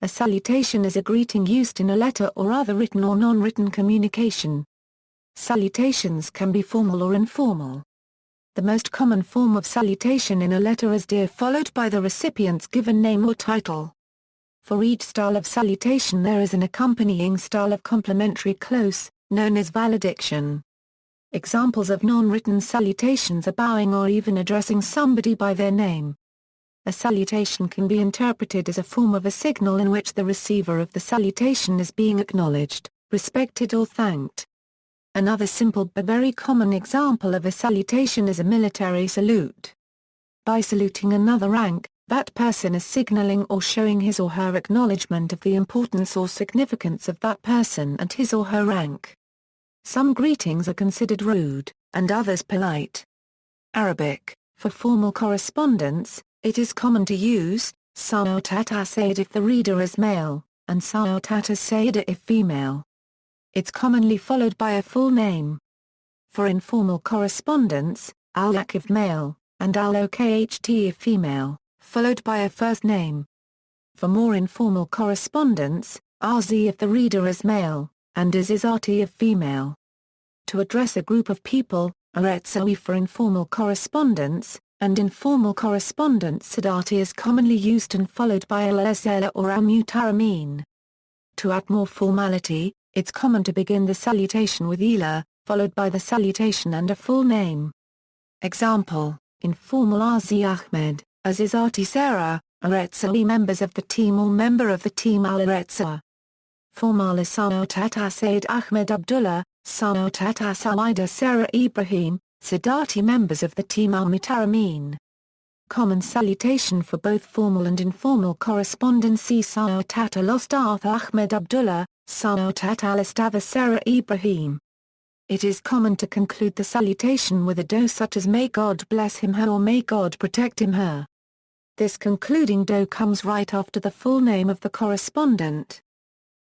salutation is a greeting used in a letter or other written or non-written communication. Salutations can be formal or informal. The most common form of salutation in a letter is "Dear" followed by the recipient's given name or title. For each style of salutation there is an accompanying style of complementary close, known as valediction. Examples of non-written salutations are bowing or even addressing somebody by their name. A salutation can be interpreted as a form of a signal in which the receiver of the salutation is being acknowledged, respected or thanked. Another simple but very common example of a salutation is a military salute. By saluting another rank, that person is signaling or showing his or her acknowledgement of the importance or significance of that person and his or her rank. Some greetings are considered rude, and others polite. Arabic: for formal correspondence, it is common to use Salutation Sayyid if the reader is male, and Salutation Sayyida if female. It's commonly followed by a full name. For informal correspondence, Al-Ak if male, and Al-Okht if female, followed by a first name. For more informal correspondence, RZ if the reader is male, and Azizati if female. To address a group of people, Aretsawi for informal correspondence, and informal correspondence Sadati is commonly used and followed by Al-Azela or Al-Mutaramin. To add more formality, it's common to begin the salutation with Ila, followed by the salutation and a full name. Example: informal RZ Ahmed, Azizati Sarah, Aretsawi members of the team or member of the team Al-Aretsa. Formal Salutation Sayyid Ahmed Abdullah, Salutation Salida Sarah Ibrahim, Sadati members of the team Al-Mutaramin. Common salutation for both formal and informal correspondence: Salutation Al-Ustath Ahmed Abdullah, Salutation Al-Ustadha Sarah Ibrahim. It is common to conclude the salutation with a do such as "May God bless him her" or "May God protect him her." This concluding do comes right after the full name of the correspondent.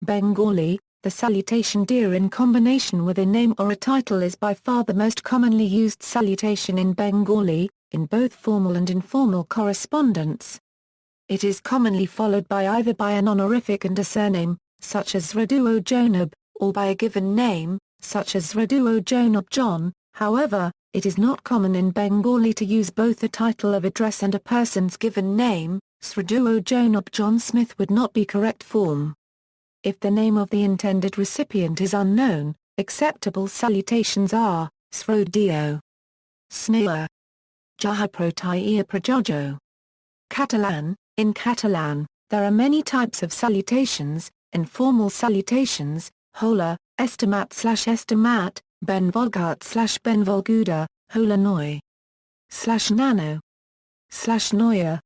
Bengali: the salutation "Dear" in combination with a name or a title is by far the most commonly used salutation in Bengali, in both formal and informal correspondence. It is commonly followed by either by an honorific and a surname, such as Raduo Jonab, or by a given name, such as Raduo Jonab John. However, it is not common in Bengali to use both a title of address and a person's given name. Sraduo Jonab John Smith would not be correct form. If the name of the intended recipient is unknown, acceptable salutations are Srodio, Snea, Jahaprotia Prajojo. Catalan: in Catalan, there are many types of salutations. Informal salutations: Hola, estimat/estimat, benvolgat/benvolguda, hola noi, /nano, /noia,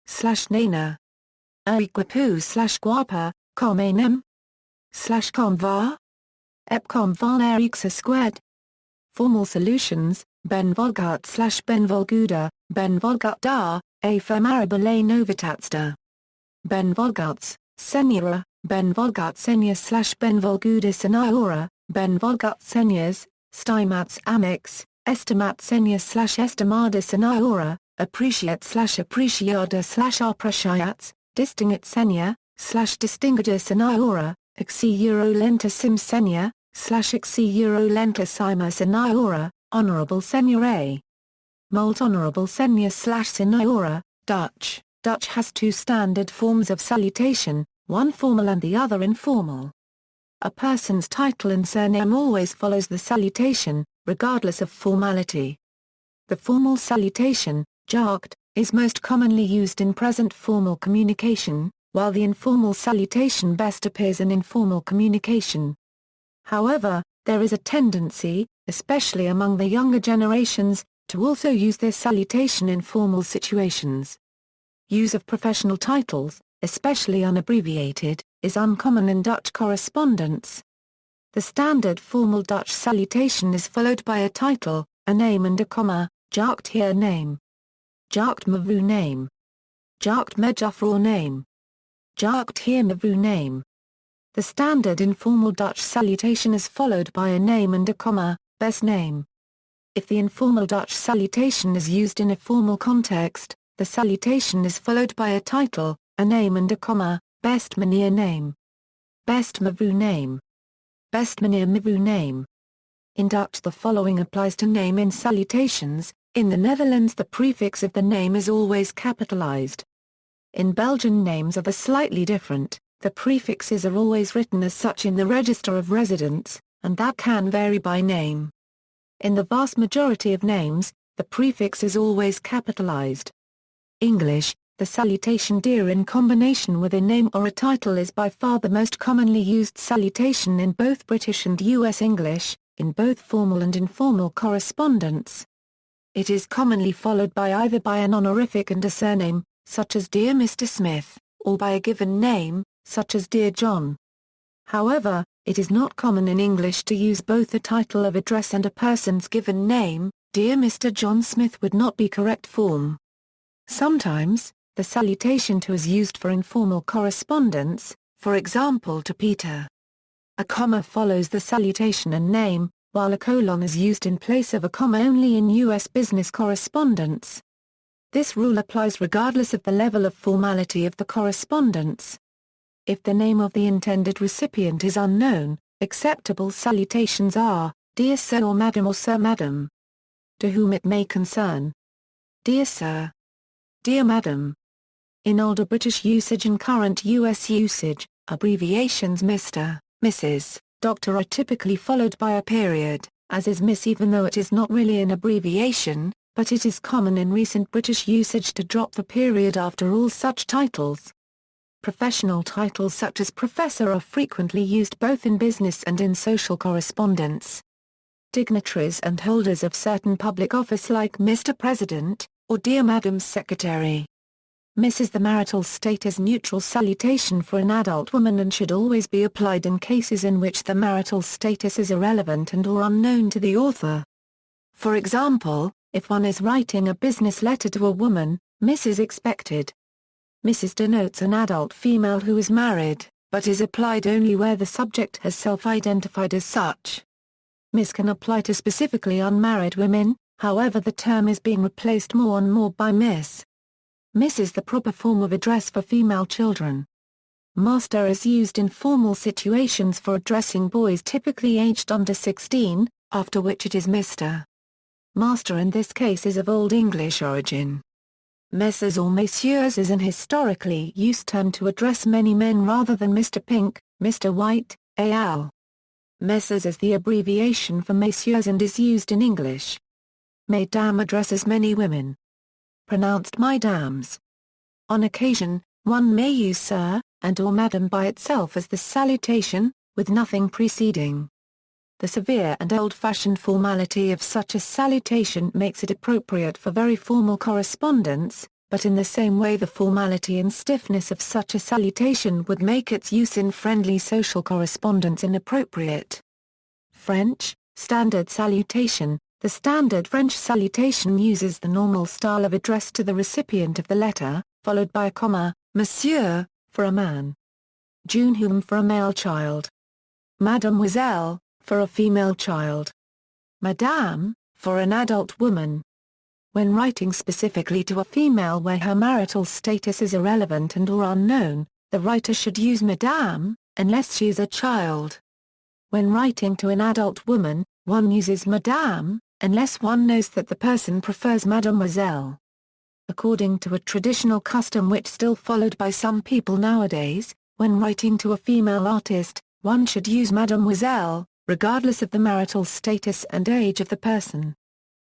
/nana, guapu/guapa, com enem, /com var, epcom var erixa squared. Formal solutions: benvolgat/benvolguda, benvolgut da, a fermarabile novitatsta. Benvolguts, senora, benvolgut senior/benvolguda seniora, benvolgut seniors, stimats amix, estimat senior/estimada seniora, appreciate/appreciada/apreciats, distinguit senior/distinguida seniora, exi-euro-lenta sim senior/exi-euro-lenta sima seniora, honorable seniore. Molt honorable senior/seniora, Dutch. Dutch has two standard forms of salutation, one formal and the other informal. A person's title and surname always follows the salutation, regardless of formality. The formal salutation, Jagt, is most commonly used in present formal communication, while the informal salutation best appears in informal communication. However, there is a tendency, especially among the younger generations, to also use this salutation in formal situations. Use of professional titles, especially unabbreviated, is uncommon in Dutch correspondence. The standard formal Dutch salutation is followed by a title, a name and a comma, Jagt heer name, Jagt mevrouw name, Jagt mejuffrouw name, Jagt heer mevrouw name. The standard informal Dutch salutation is followed by a name and a comma, best name. If the informal Dutch salutation is used in a formal context, the salutation is followed by a title, a name and a comma, Best Meneer name. Best Mevrouw name. Best Meneer Mevrouw name. In Dutch the following applies to name in salutations. In the Netherlands the prefix of the name is always capitalized. In Belgian names are slightly different, the prefixes are always written as such in the register of residence, and that can vary by name. In the vast majority of names, the prefix is always capitalized. English, the salutation dear in combination with a name or a title is by far the most commonly used salutation in both British and US English, in both formal and informal correspondence. It is commonly followed by either by an honorific and a surname, such as Dear Mr. Smith, or by a given name, such as Dear John. However, it is not common in English to use both a title of address and a person's given name. Dear Mr. John Smith would not be correct form. Sometimes, the salutation to is used for informal correspondence, for example to Peter. A comma follows the salutation and name, while a colon is used in place of a comma only in U.S. business correspondence. This rule applies regardless of the level of formality of the correspondence. If the name of the intended recipient is unknown, acceptable salutations are, Dear Sir or Sir Madam. To whom it may concern. Dear Sir. Dear Madam. In older British usage and current U.S. usage, abbreviations Mr., Mrs., Dr. are typically followed by a period, as is Miss even though it is not really an abbreviation, but it is common in recent British usage to drop the period after all such titles. Professional titles such as Professor are frequently used both in business and in social correspondence. Dignitaries and holders of certain public office like Mr. President, or Dear Madam Secretary. Miss is the marital status neutral salutation for an adult woman and should always be applied in cases in which the marital status is irrelevant and/or unknown to the author. For example, if one is writing a business letter to a woman, Miss is expected. Mrs. denotes an adult female who is married, but is applied only where the subject has self-identified as such. Miss can apply to specifically unmarried women, however the term is being replaced more and more by Miss. Miss is the proper form of address for female children. Master is used in formal situations for addressing boys typically aged under 16, after which it is Mr. Master in this case is of Old English origin. Messrs or Messieurs is an historically used term to address many men rather than Mr. Pink, Mr. White, al. Messrs is the abbreviation for Messieurs and is used in English. Mesdames addresses many women. Pronounced Mesdames. On occasion, one may use Sir, and or Madam by itself as the salutation, with nothing preceding. The severe and old-fashioned formality of such a salutation makes it appropriate for very formal correspondence, but in the same way the formality and stiffness of such a salutation would make its use in friendly social correspondence inappropriate. French, standard salutation. The standard French salutation uses the normal style of address to the recipient of the letter, followed by a comma, Monsieur, for a man. Jeune for a male child. Mademoiselle, for a female child. Madame, for an adult woman. When writing specifically to a female where her marital status is irrelevant and or unknown, the writer should use Madame, unless she is a child. When writing to an adult woman, one uses Madame, unless one knows that the person prefers Mademoiselle. According to a traditional custom which still followed by some people nowadays, when writing to a female artist, one should use Mademoiselle, regardless of the marital status and age of the person.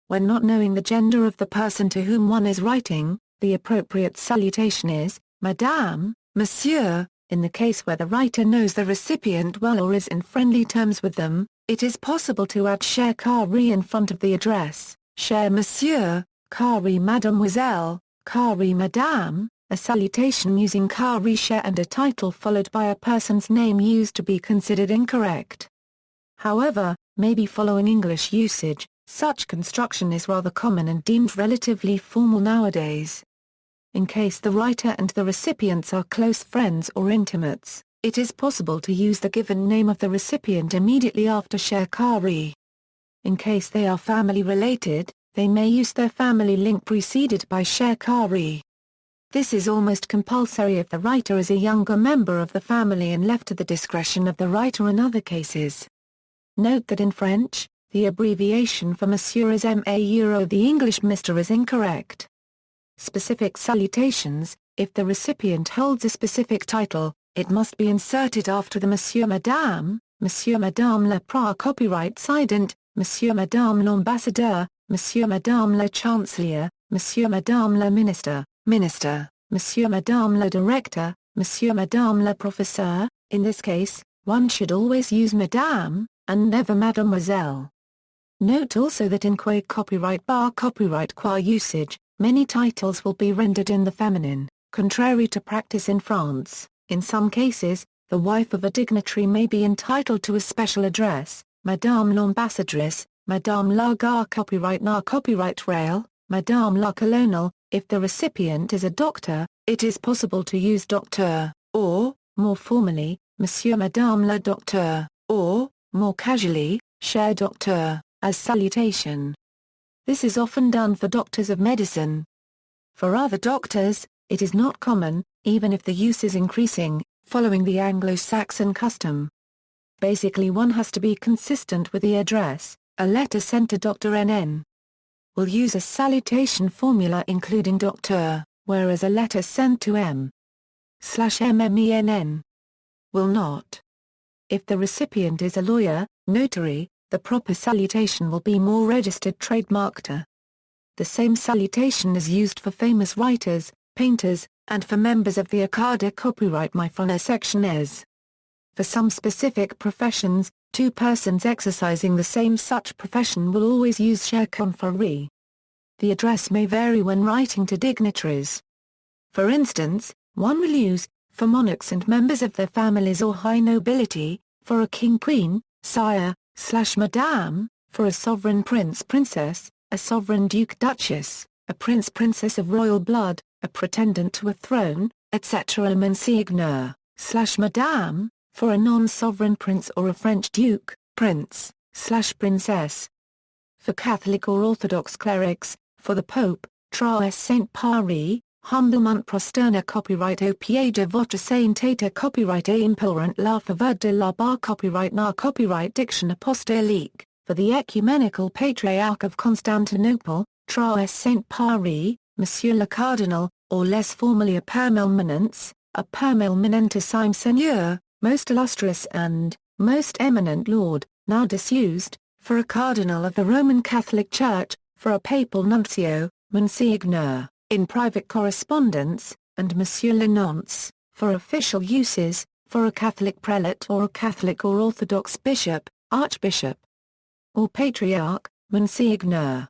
When not knowing the gender of the person to whom one is writing, the appropriate salutation is, Madame, Monsieur. In the case where the writer knows the recipient well or is in friendly terms with them, it is possible to add cher carré in front of the address, cher Monsieur, carré Mademoiselle, carré Madame, a salutation using carré cher and a title followed by a person's name used to be considered incorrect. However, maybe following English usage, such construction is rather common and deemed relatively formal nowadays. In case the writer and the recipients are close friends or intimates, it is possible to use the given name of the recipient immediately after cher carré. In case they are family related, they may use their family link preceded by cher carré. This is almost compulsory if the writer is a younger member of the family and left to the discretion of the writer in other cases. Note that in French, the abbreviation for Monsieur is MA euro. The English Mr. is incorrect. Specific salutations: if the recipient holds a specific title, it must be inserted after the Monsieur Madame, Monsieur Madame le Prince copyright Sident, Monsieur Madame l'Ambassadeur, Monsieur Madame le Chancelier, Monsieur Madame le Minister, Minister, Monsieur Madame le Directeur, Monsieur Madame le Professeur. In this case, one should always use Madame, and never Mademoiselle. Note also that in qua copyright qua usage, many titles will be rendered in the feminine, contrary to practice in France. In some cases, the wife of a dignitary may be entitled to a special address, Madame l'Ambassadrice, Madame la Gare copyright na copyright rail, Madame la Colonel. If the recipient is a doctor, it is possible to use docteur, or, more formally, Monsieur Madame le Docteur, or, more casually, cher docteur, as salutation. This is often done for doctors of medicine. For other doctors, it is not common, even if the use is increasing, following the Anglo-Saxon custom. Basically, one has to be consistent with the address. A letter sent to Dr. NN will use a salutation formula including docteur, whereas a letter sent to M/MMENN will not. If the recipient is a lawyer, notary, the proper salutation will be more registered trademarked. The same salutation is used for famous writers, painters, and for members of the Acada copyright Myfona section as. For some specific professions, two persons exercising the same such profession will always use cher confrérie. The address may vary when writing to dignitaries. For instance, one will use, for monarchs and members of their families or high nobility, for a king-queen, sire/madame, for a sovereign prince-princess, a sovereign duke-duchess, a prince-princess of royal blood, a pretendant to a throne, etc. Monseigneur/madame, for a non-sovereign prince or a French duke, prince/princess. For Catholic or Orthodox clerics, for the Pope, Traes Saint Paris, Humblement Prosterna copyright au pied de votre sainteté copyright et implorant la faveur de la barre copyright na copyright diction apostolique, for the Ecumenical Patriarch of Constantinople, Traes Saint Paris, Monsieur le Cardinal, or less formally a permelminence, a permelminentissime seigneur, most illustrious and, most eminent lord, now disused, for a cardinal of the Roman Catholic Church, for a papal nuncio, Monsignor, in private correspondence, and Monsieur le Nonce, for official uses, for a Catholic prelate or a Catholic or Orthodox bishop, archbishop, or patriarch, Monsignor.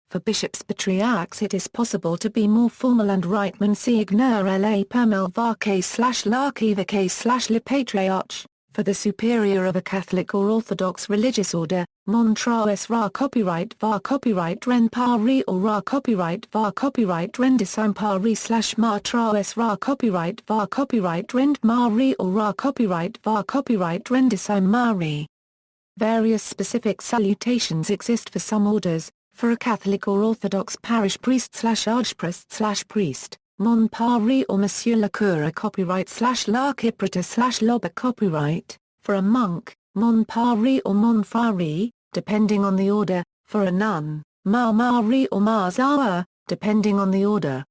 For bishops patriarchs it is possible to be more formal and write Monsignor la Permel Varke/Larkivaque/Le Patriarch. For the superior of a Catholic or Orthodox religious order, Mon Traes Ra copyright var copyright Ren Paris or Ra copyright var copyright Rendissime Paris/Mar Traes Ra copyright var copyright Rend Mari or Ra copyright var copyright Rendissime Mari. Various specific salutations exist for some orders. For a Catholic or Orthodox parish priest/archpriest/priest, Mon Paris or Monsieur le Cure copyright/L'Archiprêtre/Loba copyright. For a monk, Mon Paris or Mon Frari, depending on the order. For a nun, Ma Mari or Ma Zawa, depending on the order.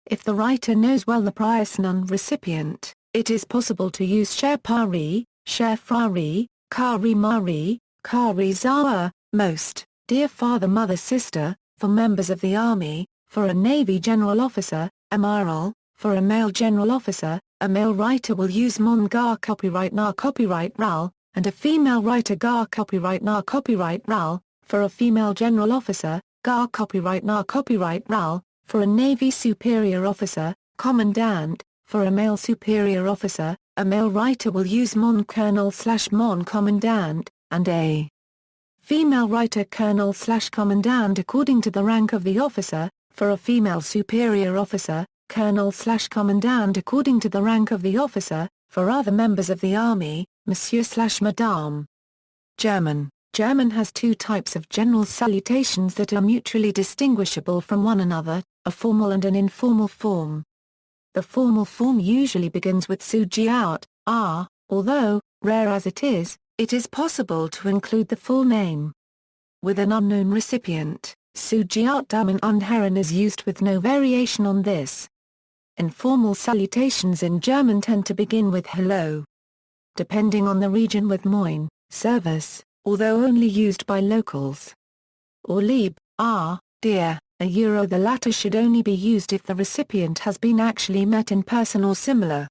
If the writer knows well the pious nun recipient, it is possible to use cher Paris, cher Frari, Kari Mari, Kari Zawa, most. Dear Father Mother Sister, for members of the Army, for a Navy General Officer, Amiral, for a male General Officer, a male writer will use Mon Gar copyright na copyright Ral, and a female writer Gar copyright na copyright Ral, for a female General Officer, Gar copyright na copyright Ral, for a Navy Superior Officer, Commandant, for a male Superior Officer, a male writer will use Mon Colonel/Mon Commandant, and a female writer Colonel/Commandant according to the rank of the officer. For a female superior officer, Colonel/Commandant according to the rank of the officer. For other members of the Army, Monsieur/Madame. German has two types of general salutations that are mutually distinguishable from one another, a formal and an informal form. The formal form usually begins with sugiat, although, rare as it is possible to include the full name. With an unknown recipient, sugiat Damen und Herren is used with no variation on this. Informal salutations in German tend to begin with hello. Depending on the region with moin, servus, although only used by locals. Or lieb, dear, the latter should only be used if the recipient has been actually met in person or similar.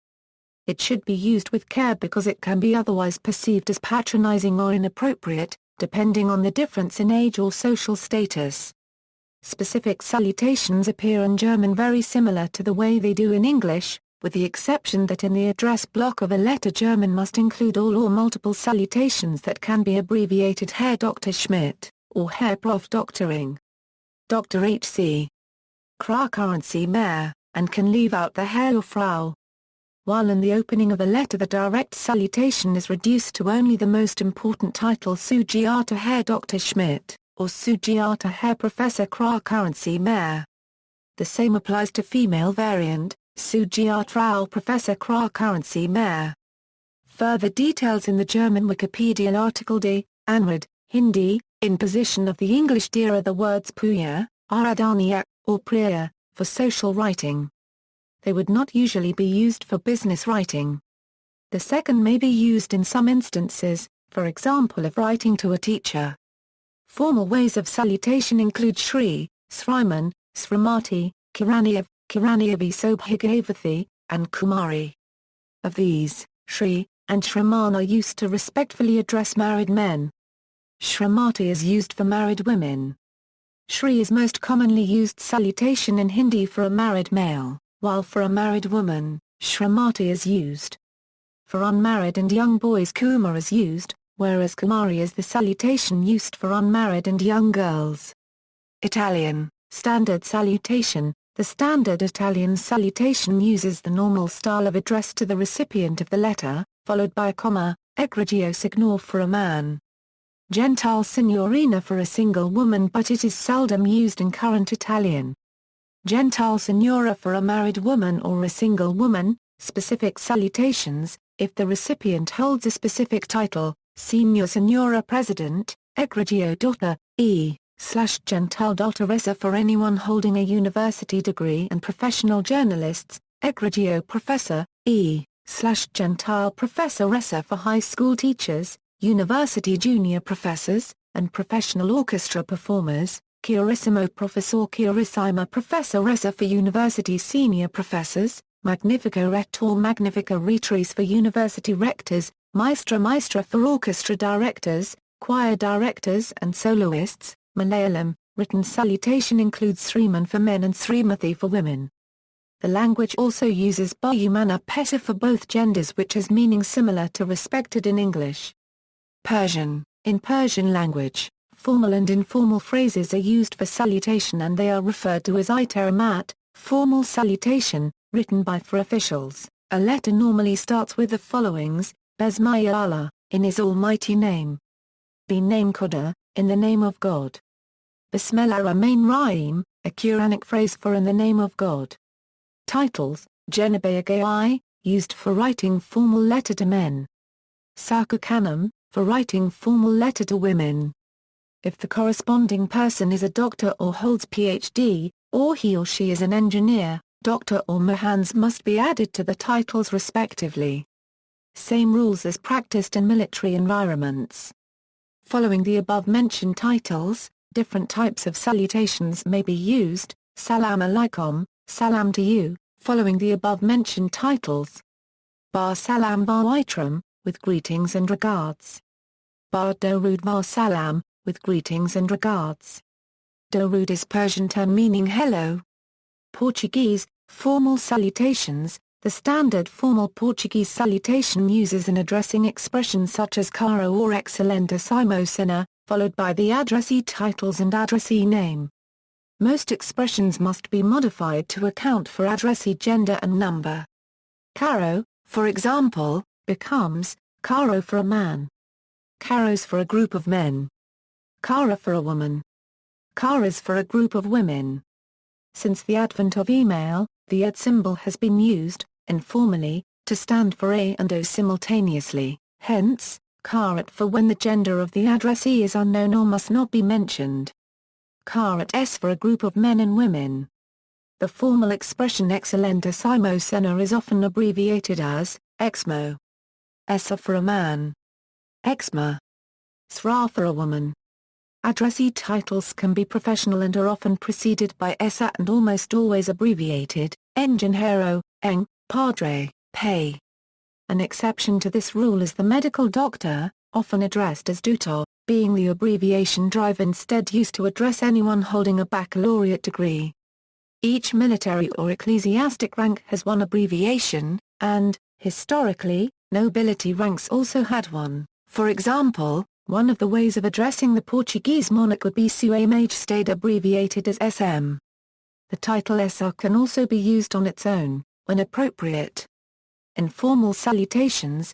It should be used with care because it can be otherwise perceived as patronizing or inappropriate, depending on the difference in age or social status. Specific salutations appear in German very similar to the way they do in English, with the exception that in the address block of a letter German must include all or multiple salutations that can be abbreviated Herr Dr. Schmidt, or Herr Prof. Doctoring, Dr. H.C. Currency Mayor, and can leave out the Herr or Frau. While in the opening of a letter the direct salutation is reduced to only the most important title Sugiata Herr Dr. Schmidt, or Sugiata Herr Professor Currency Mayor. The same applies to female variant, Sugiat Frau Professor Currency Mayor. Further details in the German Wikipedia article D. Anrad, Hindi, in position of the English D are the words puya, aradaniak, or priya, for social writing. They would not usually be used for business writing. The second may be used in some instances, for example if writing to a teacher. Formal ways of salutation include Shri, Sriman, Srimati, Kiraniav, Kiraniavi Sobhigavathi, and Kumari. Of these, Shri and Shriman are used to respectfully address married men. Shrimati is used for married women. Shri is most commonly used salutation in Hindi for a married male, while for a married woman, Shrimati is used. For unmarried and young boys Kumar is used, whereas Kumari is the salutation used for unmarried and young girls. Italian, standard salutation. The standard Italian salutation uses the normal style of address to the recipient of the letter, followed by a comma, egregio signor for a man. Gentile signorina for a single woman, but it is seldom used in current Italian. Gentile signora for a married woman or a single woman. Specific salutations, if the recipient holds a specific title, Signor Signora President, egregio daughter, /Gentile Dottoressa for anyone holding a university degree and professional journalists, egregio Professor, /Gentile Professoressa for high school teachers, university junior professors, and professional orchestra performers, Chiarissimo Professor Chiarissima Professoressa for university senior professors, Magnifico Rector Magnifica Retris for university rectors, Maestra for orchestra directors, choir directors and soloists. Malayalam, written salutation includes Sriman for men and Srimati for women. The language also uses Bahumana Peta for both genders, which has meaning similar to respected in English. Persian. In Persian language, formal and informal phrases are used for salutation and they are referred to as iteramat, formal salutation, written by for officials. A letter normally starts with the followings: Besmaya Allah, in His almighty name. Name Khuda, in the name of God. Bismillah Rahman Rahim, a Quranic phrase for in the name of God. Titles, Jenabayagai, used for writing formal letter to men. Sakukanam, for writing formal letter to women. If the corresponding person is a doctor or holds Ph.D., or he or she is an engineer, doctor or Mohans must be added to the titles respectively. Same rules as practiced in military environments. Following the above-mentioned titles, different types of salutations may be used: Salam alaikum, salam to you, following the above-mentioned titles. Bar salam bar waitram, with greetings and regards. Bar darud var salam, with greetings and regards. Darud is Persian term meaning hello. Portuguese, formal salutations. The standard formal Portuguese salutation uses an addressing expression such as caro or excelente simocena, followed by the addressee titles and addressee name. Most expressions must be modified to account for addressee gender and number. Caro, for example, becomes caro for a man. Caros for a group of men. Cara for a woman. Caras for a group of women. Since the advent of email, The ed symbol has been used, informally, to stand for A and O simultaneously, hence, caret for when the gender of the addressee is unknown or must not be mentioned. Caret S for a group of men and women. The formal expression excellentisimo sena is often abbreviated as, exmo. Essa for a man. Exma. Sra for a woman. Addressee titles can be professional and are often preceded by essa and almost always abbreviated, Engingero, Eng, Padre, Pay. An exception to this rule is the medical doctor, often addressed as Doctor, being the abbreviation drive instead used to address anyone holding a baccalaureate degree. Each military or ecclesiastic rank has one abbreviation, and, historically, nobility ranks also had one. For example, one of the ways of addressing the Portuguese monarch would be Sua Majestade, abbreviated as SM. The title Essa can also be used on its own, when appropriate. Informal salutations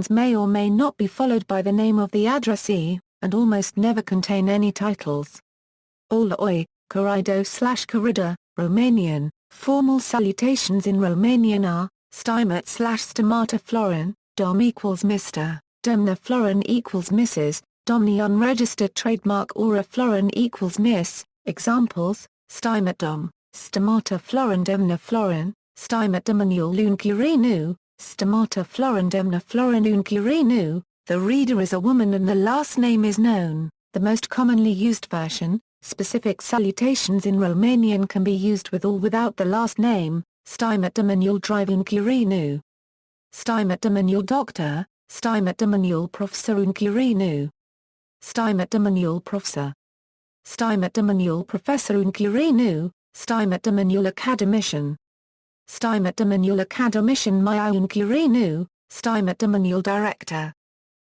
may or may not be followed by the name of the addressee, and almost never contain any titles. Hola oi, Carido/Carida, Romanian. Formal salutations in Romanian are, stimat/stimata Florin, dom equals Mr., domna Florin equals Mrs., domni unregistered trademark or a Florin equals Miss. Examples, stimat dom, stimata Florin domna Florin, stimat domaniul un Quirinu, stimata Florin domna Florin un Quirinu. The reader is a woman and the last name is known. The most commonly used version, specific salutations in Romanian can be used with or without the last name, stimat domaniul drive un Quirinu. Stimat domaniul doctor, stimat domaniul professor un Quirinu. Stimat domaniul professor. Stimat domaniul professor un Quirinu, stimat domaniul academician. Stimat domaniul academician mai un Quirinu, stimat domaniul director.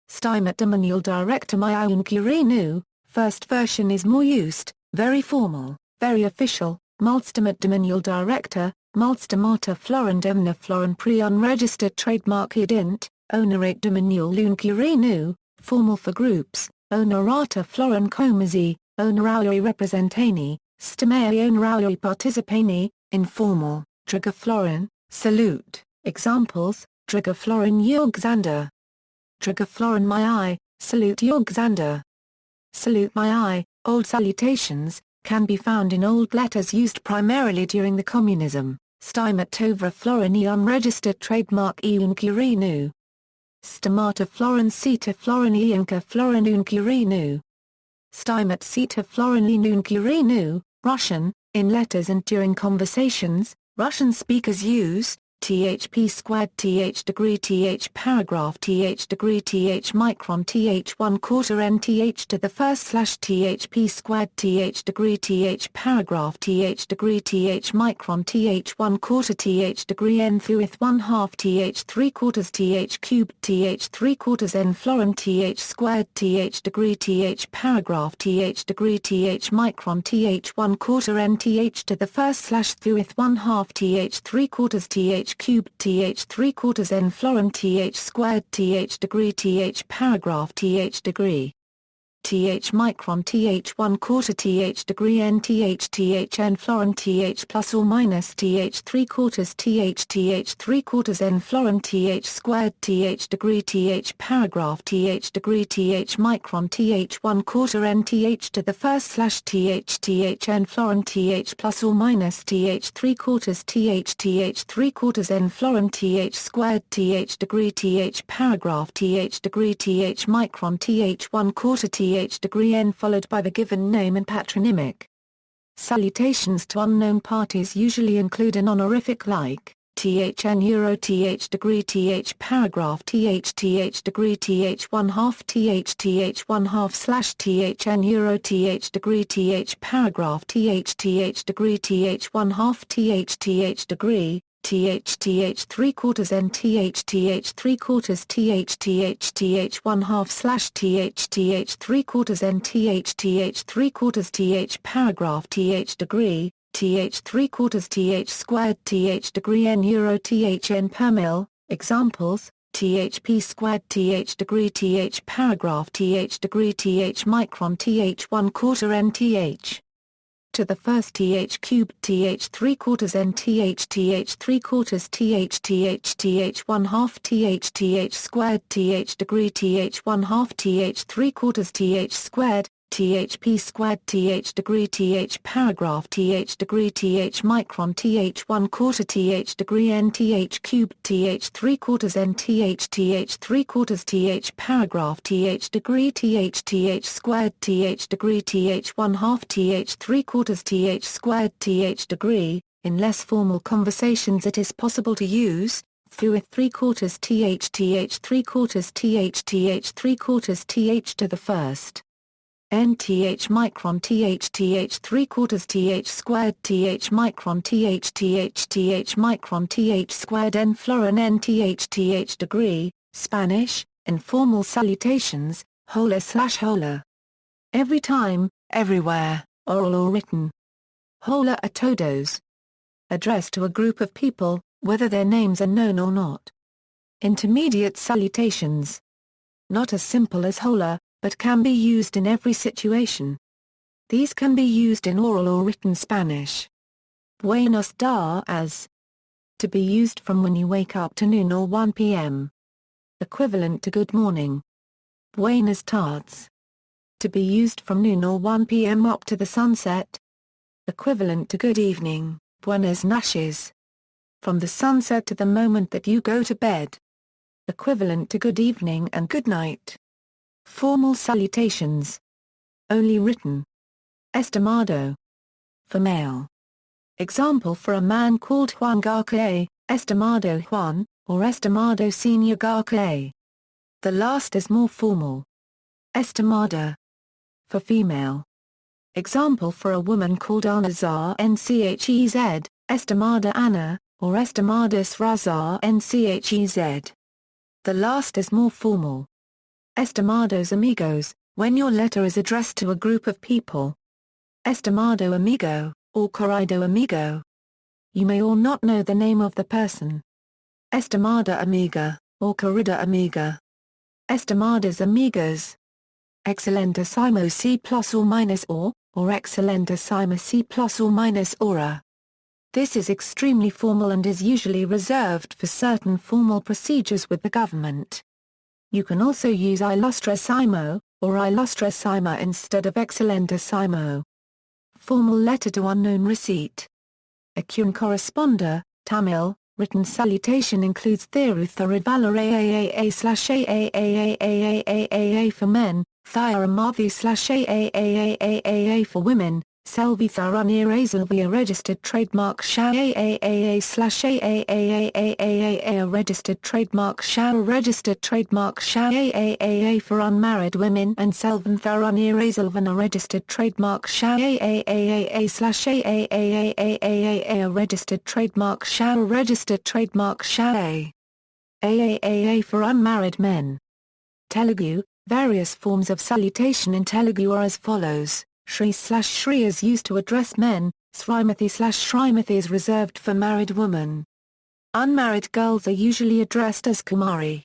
Stimat domaniul director mai un Quirinu. First version is more used, very formal, very official. Multstimat domaniul director, multstimata Florin domna Florin pre unregistered trademark ident, onorate domaniul un Quirinu, formal for groups, onorata Florin comizi, onorarii representani, stimei onorarii participani, informal, trigger Florin, salute. Examples, trigger Florin Jorgsander. Trigger Florin my eye, salute Jorgsander. Salute my eye, old salutations, can be found in old letters used primarily during the communism. Stimat tovra Florin e unregistered trademark e un Quirinu. Stimata Florin sita Florin e unca Florin un Quirinu. Stimat sita Florin e un Quirinu, Russian. In letters and during conversations, Russian speakers use THP squared TH degree TH paragraph TH degree TH micron TH 1/4 NTH to the first slash THP squared TH degree TH paragraph TH degree TH micron TH 1/4 TH degree N fewith 1/2 TH 3/4 TH cubed TH 3/4 N florin TH squared TH degree TH paragraph TH degree TH micron TH 1/4 NTH to the first slash fewith 1/2 TH 3/4 TH cubed TH 3/4 N florin TH squared TH degree TH paragraph TH degree TH micron TH 1/4 TH degree NTH TH N florin TH plus or minus TH 3/4 TH TH 3/4 N florin TH squared TH degree TH paragraph TH degree TH micron TH 1/4 NTH to the first slash TH TH N florin TH plus or minus TH 3/4 TH TH 3/4 N florin TH squared TH degree TH paragraph TH degree TH micron TH 1/4 TH degree N followed by the given name and patronymic. Salutations to unknown parties usually include an honorific like THN Euro TH degree TH paragraph TH TH degree TH 1/2 TH TH 1/2 slash THN Euro TH degree TH paragraph TH TH degree TH 1/2 TH TH degree TH TH 3/4 N TH TH 3/4 TH TH TH 1/2 slash TH TH 3/4 N TH TH 3/4 TH paragraph TH degree TH 3/4 TH squared TH degree N Euro TH N per mil. Examples, THP squared TH degree TH paragraph TH degree TH micron TH 1/4 NTH. to the first th cubed th 3/4 n th 3/4 th 1/2 th squared th degree th 1/2 th 3/4 th squared th p squared th degree th paragraph th degree th micron th 1/4 th degree n th cubed th 3/4 n th 3/4 th paragraph th degree th squared th degree th 1/2 th 3/4 th squared th degree. In less formal conversations it is possible to use through a 3/4 th 3/4 th 3/4 th to the first nth micron th 3/4 th squared th micron th micron th squared n florin nth degree. Spanish, informal salutations, hola/hola. Every time, everywhere, oral or written. Hola a todos. Addressed to a group of people, whether their names are known or not. Intermediate salutations. Not as simple as hola, but can be used in every situation. These can be used in oral or written Spanish. Buenos dias. To be used from when you wake up to noon or 1 p.m. Equivalent to good morning. Buenas tardes. To be used from noon or 1 p.m. up to the sunset. Equivalent to good evening, buenas noches. From the sunset to the moment that you go to bed. Equivalent to good evening and good night. Formal salutations. Only written. Estimado. For male. Example for a man called Juan Garca, Estimado Juan, or Estimado Señor Garca. The last is more formal. Estimada. For female. Example for a woman called Ana Zar Nchez, Estimada Ana, or Estimadas Razar Nchez. The last is more formal. Estimados amigos, when your letter is addressed to a group of people. Estimado amigo, or querido amigo. You may or not know the name of the person. Estimada amiga, or querida amiga. Estimadas amigas. Excelentísimo C plus or minus or excelentísima C plus or minus ora. This is extremely formal and is usually reserved for certain formal procedures with the government. You can also use ilustrísimo, or ilustrísima instead of excelentísimo. Formal letter to unknown receipt. Acun corresponder, Tamil, written salutation includes Thiru Thiruvallur/AAAA for men, Thiramathi/AAAA for women, Selvi Tharunirasilvi a registered trademark Shah AAAA/AAAA a registered trademark Shah a registered trademark Shah AAAA for unmarried women and Selvan Tharunirasilvan a registered trademark Shah AAAA/AAAA a registered trademark Shah a registered trademark Shah AAAA for unmarried men. Telugu, various forms of salutation in Telugu are as follows. Shri/Shri is used to address men, Srimati/Srimati is reserved for married women. Unmarried girls are usually addressed as Kumari.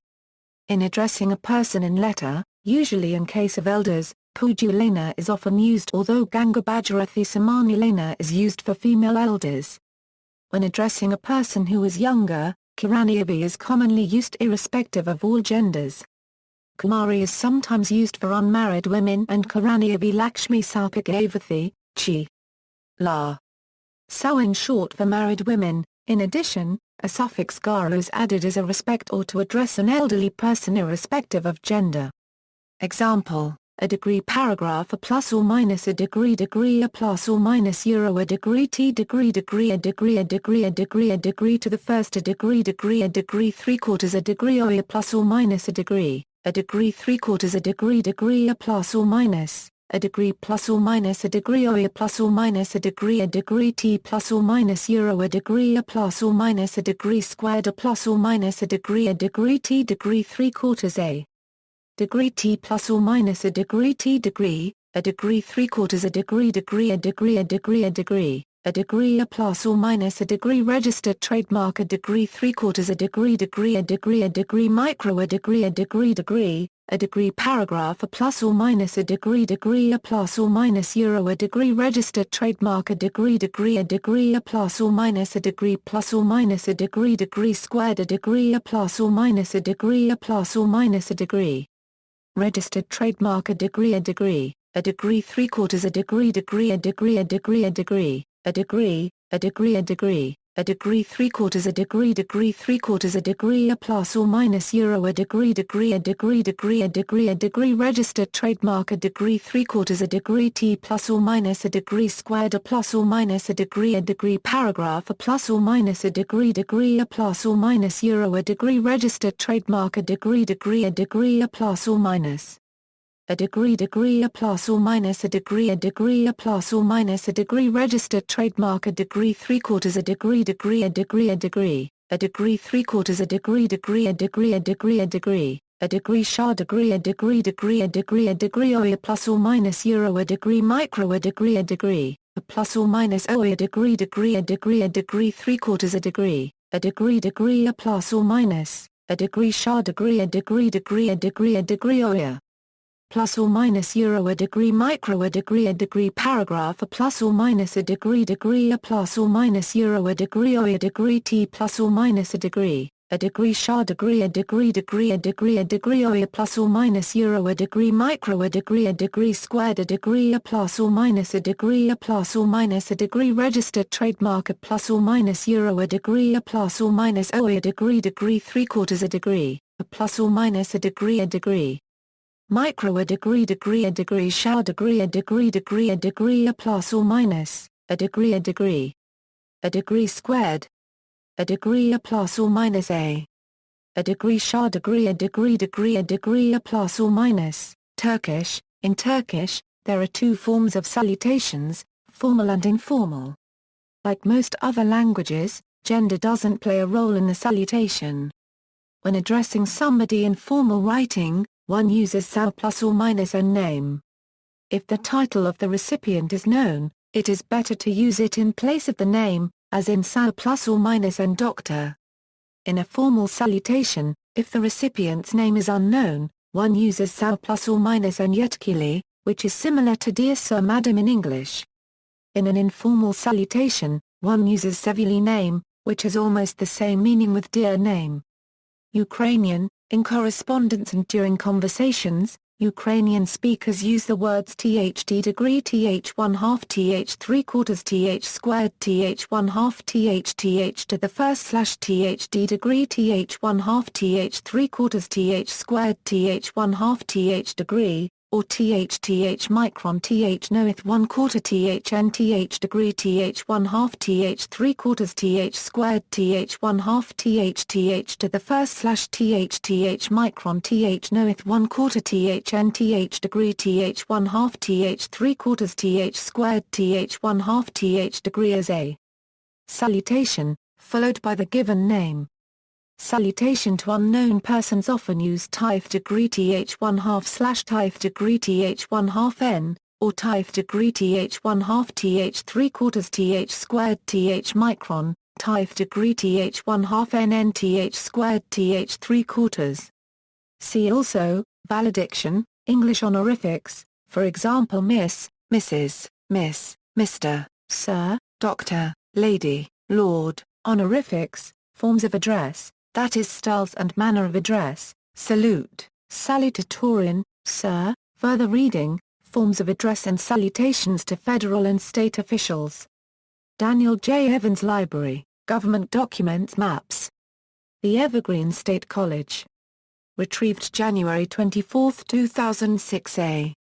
In addressing a person in letter, usually in case of elders, Pujulena is often used although Gangabajarathi Samanulena is used for female elders. When addressing a person who is younger, Kiraniabi is commonly used irrespective of all genders. Kumari is sometimes used for unmarried women and Karaniabi Lakshmi Salpagavathi, Chi. La. So in short for married women. In addition, a suffix garu is added as a respect or to address an elderly person irrespective of gender. Example, a degree paragraph a plus or minus a degree a plus or minus euro a degree t degree a degree a degree a degree a degree to the first a degree a degree 3/4 a degree a plus or minus a degree 3/4 a degree a plus or minus, a degree plus or minus a degree a plus or minus a degree t plus or minus euro a degree a plus or minus a degree squared a plus or minus a degree t degree 3/4 a degree t plus or minus a degree t degree, a degree 3/4 a degree a degree a degree a degree, a plus or minus, a degree, registered trademark, a degree, 3/4, a degree, degree, a degree, a degree, micro, a degree, a degree, degree, a degree, paragraph, a plus or minus, a degree, degree, a plus or minus, euro, a degree, registered trademark, a degree, degree, a degree, a plus or minus, a degree, plus or minus, a degree, degree squared, a degree, a plus or minus, a degree, a plus or minus, a degree. Registered trademark, a degree, a degree, a degree, 3/4, a degree, degree, a degree, a degree, a degree, a degree, a degree, a degree, a degree, 3/4, a degree, degree, 3/4, a degree, a plus or minus, euro, a degree, degree, a degree, degree, a degree, a degree, registered trademark, a degree, 3/4, a degree, t plus or minus, a degree squared, a plus or minus, a degree, paragraph, a plus or minus, a degree, degree, a plus or minus, euro, a degree, registered trademark, a degree, degree, a degree, a plus or minus, a degree, degree, a plus or minus, a degree, a degree, a plus or minus, a degree, registered trademark, a degree, 3/4, a degree, degree, a degree, a degree, a degree, 3/4, a degree, degree, a degree, a degree, a degree, a degree, degree, a degree, degree, a degree, a degree, or a plus or minus, euro, a degree, micro, a degree, a plus or minus, o, a degree, degree, a degree, a degree, 3/4, a degree, degree, a plus or minus, a degree, degree, a degree, degree, a degree, a degree, or a plus or minus, euro, a degree, micro, a degree, paragraph, a plus or minus, a degree, a plus or minus, euro, a degree, or a degree, t plus or minus, a degree, degree, a degree, degree, a degree, a degree, or a plus or minus, euro, a degree, micro, a degree squared, a degree, a plus or minus, a degree, a plus or minus, a degree, registered trademark, a plus or minus, euro, a degree, a plus or minus, o, a degree, 3/4, a degree, a plus or minus, a degree, micro, a degree, a degree, a degree, a degree, a plus or minus, a degree squared, a degree, a plus or minus, a degree, degree, a degree, a degree, a plus or minus. Turkish. In Turkish, there are two forms of salutations, formal and informal. Like most other languages, gender doesn't play a role in the salutation. When addressing somebody in formal writing, one uses sa plus or minus and name. If the title of the recipient is known, it is better to use it in place of the name, as in sa plus or minus and doctor. In a formal salutation, if the recipient's name is unknown, one uses sa plus or minus and yetkili, which is similar to dear sir, madam in English. In an informal salutation, one uses sevili name, which has almost the same meaning with dear name. Ukrainian. In correspondence and during conversations, Ukrainian speakers use the words THD degree, TH1/2, TH3/4, TH² TH1/2, TH to the first / THD degree, TH1/2, TH3/4, TH² TH1/2, TH degree, or TH micron, TH knoweth 1/4, THn, TH degree, TH1/2, TH3/4, TH² TH1/2, TH to the first / TH micron, TH knoweth 1/4, THn, TH degree, TH1/2, TH3/4, TH² TH1/2, TH degree as a salutation, followed by the given name. Salutation to unknown persons often use tithe degree, TH1/2 / tithe degree, TH1/2n, or tithe degree, TH1/2 TH3/4, TH² TH micron, tithe degree, TH1/2nn, TH² TH3/4. See also, valediction, English honorifics, for example Miss, Mrs., Miss, Mr., Sir, Doctor, Lady, Lord. Honorifics, forms of address, that is styles and manner of address, salute, salutatorian, sir. Further reading, forms of address and salutations to federal and state officials. Daniel J. Evans Library, Government Documents Maps. The Evergreen State College. Retrieved January 24, 2006 A.